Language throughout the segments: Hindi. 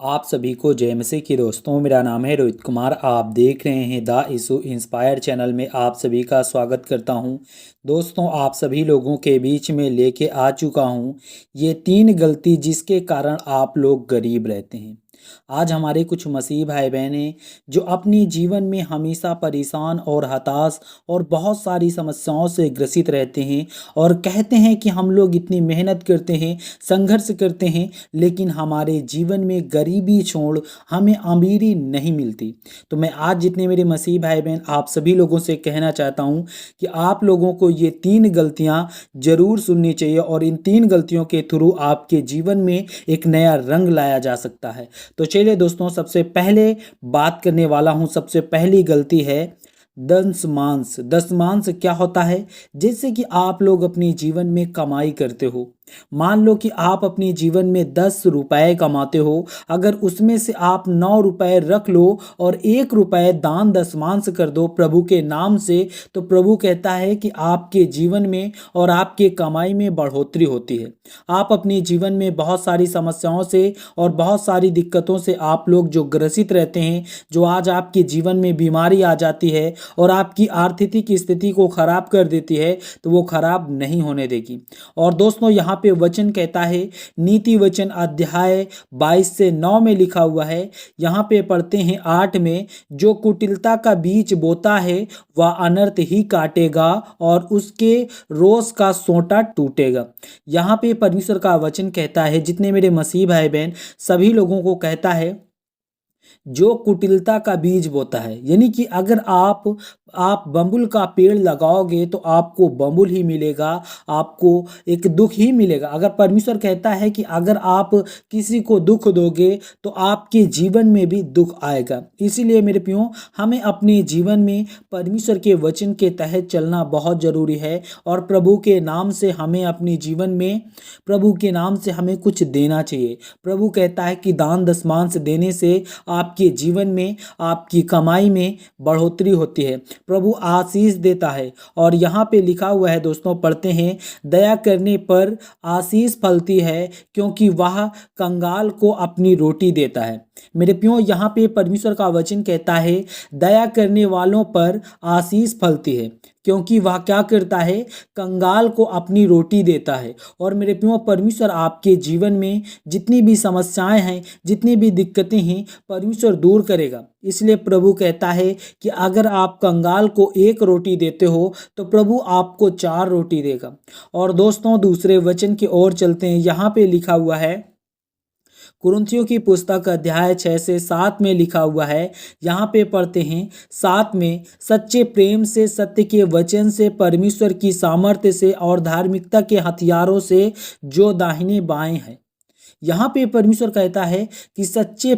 आप सभी को जय मसीह की दोस्तों। मेरा नाम है रोहित कुमार। आप देख रहे हैं द इशू इंस्पायर चैनल में आप सभी का स्वागत करता हूं। दोस्तों, आप सभी लोगों के बीच में लेके आ चुका हूं ये 3 गलती जिसके कारण आप लोग गरीब रहते हैं। आज हमारे कुछ मसीह भाई बहन हैं जो अपने जीवन में हमेशा परेशान और हताश और बहुत सारी समस्याओं से ग्रसित रहते हैं और कहते हैं कि हम लोग इतनी मेहनत करते हैं, संघर्ष करते हैं, लेकिन हमारे जीवन में गरीबी छोड़ हमें अमीरी नहीं मिलती। तो मैं आज जितने मेरे मसीह भाई बहन आप सभी लोगों से कहना चाहता हूँ कि आप लोगों को ये 3 गलतियाँ जरूर सुननी चाहिए और इन 3 गलतियों के थ्रू आपके जीवन में एक नया रंग लाया जा सकता है। तो चलिए दोस्तों, सबसे पहले बात करने वाला हूँ। सबसे पहली गलती है दशमांश। दशमांश क्या होता है? जैसे कि आप लोग अपने जीवन में कमाई करते हो, मान लो कि आप अपने जीवन में 10 रुपए कमाते हो, अगर उसमें से आप 9 रुपए रख लो और 1 रुपए दान दशमांश कर दो प्रभु के नाम से, तो प्रभु कहता है कि आपके जीवन में और आपके कमाई में बढ़ोतरी होती है। आप अपने जीवन में बहुत सारी समस्याओं से और बहुत सारी दिक्कतों से आप लोग जो ग्रसित रहते हैं, जो आज आपके जीवन में बीमारी आ जाती है और आपकी आर्थिक स्थिति को खराब कर देती है, तो वो खराब नहीं होने देगी। और दोस्तों, यहाँ पे वचन कहता है, नीति वचन अध्याय 22 से 9 में लिखा हुआ है। यहाँ पे पढ़ते हैं 8 में, जो कुटिलता का बीज बोता है वह अनर्थ ही काटेगा और उसके रोष का सोंटा टूटेगा। यहाँ पे परमेश्वर का वचन कहता है, जितने मेरे मसीह भाई बहन सभी लोगों को कहता है, जो कुटिलता का बीज बोता है, यानी कि अगर आप बबूल का पेड़ लगाओगे तो आपको बबूल ही मिलेगा, आपको एक दुख ही मिलेगा। अगर परमेश्वर कहता है कि अगर आप किसी को दुख दोगे तो आपके जीवन में भी दुख आएगा। इसीलिए मेरे प्रियो, हमें अपने जीवन में परमेश्वर के वचन के तहत चलना बहुत ज़रूरी है और प्रभु के नाम से हमें अपने जीवन में प्रभु के नाम से हमें कुछ देना चाहिए। प्रभु कहता है कि दान दशमांश देने से आपके जीवन में, आपकी कमाई में बढ़ोतरी होती है, प्रभु आशीष देता है। और यहाँ पे लिखा हुआ है दोस्तों, पढ़ते हैं, दया करने पर आशीष फलती है क्योंकि वह कंगाल को अपनी रोटी देता है। मेरे प्रियो, यहाँ पे परमेश्वर का वचन कहता है, दया करने वालों पर आशीष फलती है क्योंकि वह क्या करता है? कंगाल को अपनी रोटी देता है। और मेरे प्रियो, परमेश्वर आपके जीवन में जितनी भी समस्याएं हैं, जितनी भी दिक्कतें हैं, परमेश्वर दूर करेगा। इसलिए प्रभु कहता है कि अगर आप कंगाल को 1 रोटी देते हो तो प्रभु आपको 4 रोटी देगा। और दोस्तों, दूसरे वचन की ओर चलते हैं। यहाँ पे लिखा हुआ है, कुरिन्थियों की पुस्तक अध्याय 6 से 7 में लिखा हुआ है। यहाँ पे पढ़ते हैं 7 में, सच्चे प्रेम से, सत्य के वचन से, परमेश्वर की सामर्थ्य से और धार्मिकता के हथियारों से जो दाहिने बाएं हैं। यहाँ पे परमेश्वर कहता है कि सच्चे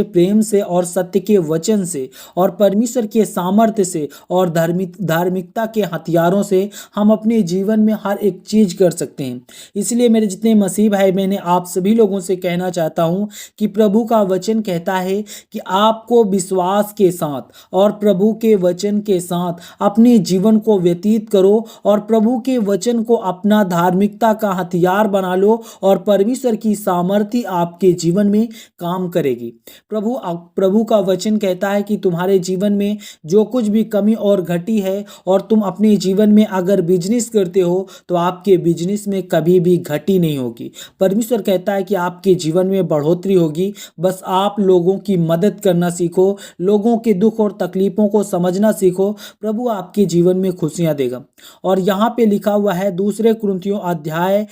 प्रेम से और सत्य के वचन से और परमेश्वर के सामर्थ्य से और धार्मिकता के हथियारों से हम अपने जीवन में हर एक चीज कर सकते हैं। इसलिए मेरे जितने मसीह भाई बहन, आप सभी लोगों से कहना चाहता हूँ कि प्रभु का वचन कहता है कि आपको विश्वास के साथ और प्रभु के वचन के साथ अपने जीवन को व्यतीत करो और प्रभु के वचन को अपना धार्मिकता का हथियार बना लो और परमेश्वर की सामर्थ्य आपके जीवन में काम करेगी। प्रभु का वचन कहता है कि तुम्हारे जीवन में जो कुछ भी कमी और घटी है और तुम अपने जीवन में अगर बिजनेस करते हो तो आपके बिजनेस में कभी भी घटी नहीं होगी। परमेश्वर कहता है कि आपके जीवन में बढ़ोतरी होगी। बस आप लोगों की मदद करना सीखो, लोगों के दुख और तकलीफों को समझना सीखो, प्रभु आपके जीवन में खुशियां देगा। और यहाँ पे लिखा हुआ है, दूसरे कुरिन्थियों अध्याय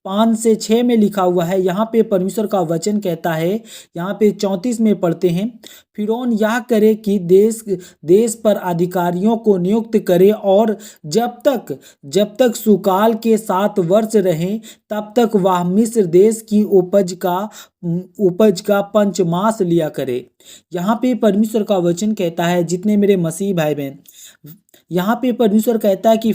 5 से 6 में लिखा हुआ है। यहाँ पे परमेश्वर का वचन कहता है, यहाँ पे 34 में पढ़ते हैं, फिरौन यह करे कि देश पर अधिकारियों को नियुक्त करे और जब तक सुकाल के 7 वर्ष रहें तब तक वह मिस्र देश की उपज का पंचमास लिया करे। यहाँ पे परमेश्वर का वचन कहता है, जितने मेरे मसीह भाई बहन, यहाँ पे परमेश्वर कहता है कि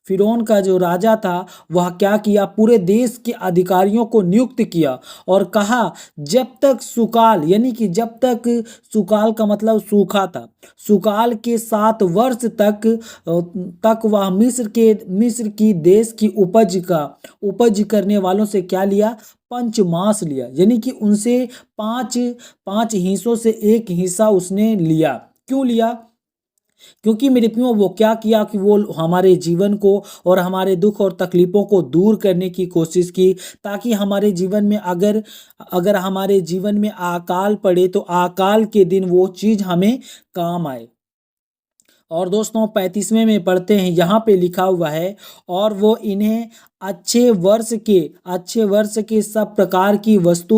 फिरौन का जो राजा था वह क्या किया? पूरे देश के अधिकारियों को नियुक्त किया और कहा, जब तक सुकाल, यानी कि जब तक, सुकाल का मतलब सूखा था, सुकाल के 7 वर्ष तक वह मिस्र की देश की उपज करने वालों से क्या लिया? पंचमांश लिया, यानी कि उनसे पांच पांच हिस्सों से एक हिस्सा उसने लिया। क्यों लिया? क्योंकि मेरे प्रियो वो क्या किया कि वो हमारे जीवन को और हमारे दुख और तकलीफों को दूर करने की कोशिश की, ताकि हमारे जीवन में अगर अगर हमारे जीवन में अकाल पड़े तो अकाल के दिन वो चीज़ हमें काम आए। और दोस्तों 35वें में पढ़ते हैं, यहाँ पे लिखा हुआ है, और वो इन्हें अच्छे वर्ष के सब प्रकार की वस्तु,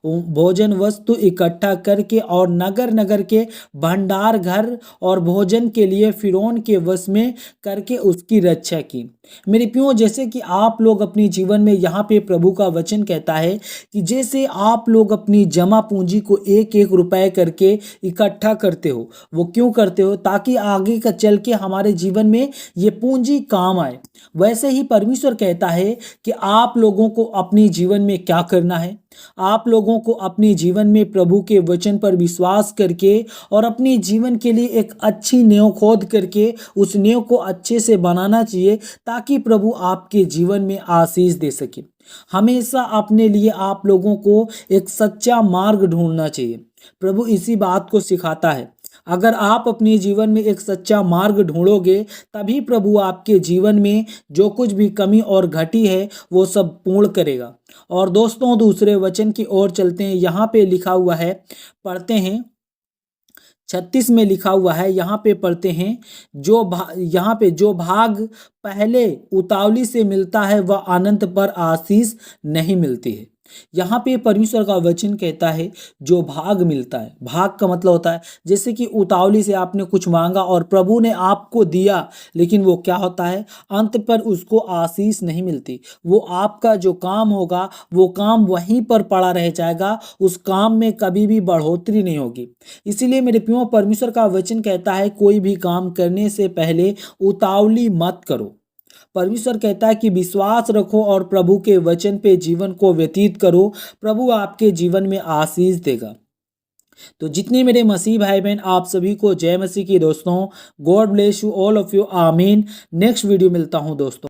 भोजन वस्तु इकट्ठा करके और नगर नगर के भंडार घर और भोजन के लिए फिरौन के वश में करके उसकी रक्षा की। मेरे प्रियो, जैसे कि आप लोग अपनी जीवन में, यहाँ पे प्रभु का वचन कहता है कि जैसे आप लोग अपनी जमा पूंजी को एक एक रुपए करके इकट्ठा करते हो, वो क्यों करते हो? ताकि आगे का चल के हमारे जीवन में ये पूंजी काम आए। वैसे ही परमेश्वर कहता है कि आप लोगों को अपने जीवन में क्या करना है? आप लोगों को अपने जीवन में प्रभु के वचन पर विश्वास करके और अपने जीवन के लिए एक अच्छी नींव खोद करके उस नींव को अच्छे से बनाना चाहिए, ताकि प्रभु आपके जीवन में आशीष दे सके। हमेशा अपने लिए आप लोगों को एक सच्चा मार्ग ढूंढना चाहिए। प्रभु इसी बात को सिखाता है। अगर आप अपने जीवन में एक सच्चा मार्ग ढूंढोगे, तभी प्रभु आपके जीवन में जो कुछ भी कमी और घटी है वो सब पूर्ण करेगा। और दोस्तों दूसरे वचन की ओर चलते हैं। यहाँ पे लिखा हुआ है, पढ़ते हैं 36 में लिखा हुआ है, यहाँ पे पढ़ते हैं, यहाँ पे जो भाग पहले उतावली से मिलता है वह अनंत पर आशीष नहीं मिलती है। यहाँ पे परमेश्वर का वचन कहता है जो भाग मिलता है, भाग का मतलब होता है जैसे कि उतावली से आपने कुछ मांगा और प्रभु ने आपको दिया, लेकिन वो क्या होता है, अंत पर उसको आशीष नहीं मिलती। वो आपका जो काम होगा वो काम वहीं पर पड़ा रह जाएगा, उस काम में कभी भी बढ़ोतरी नहीं होगी। इसीलिए मेरे प्रियो, परमेश्वर का वचन कहता है कोई भी काम करने से पहले उतावली मत करो। परमेश्वर कहता है कि विश्वास रखो और प्रभु के वचन पे जीवन को व्यतीत करो, प्रभु आपके जीवन में आशीष देगा। तो जितने मेरे मसीह भाई बहन, आप सभी को जय मसीह की दोस्तों। God bless you all of you, आमीन। नेक्स्ट वीडियो मिलता हूं दोस्तों।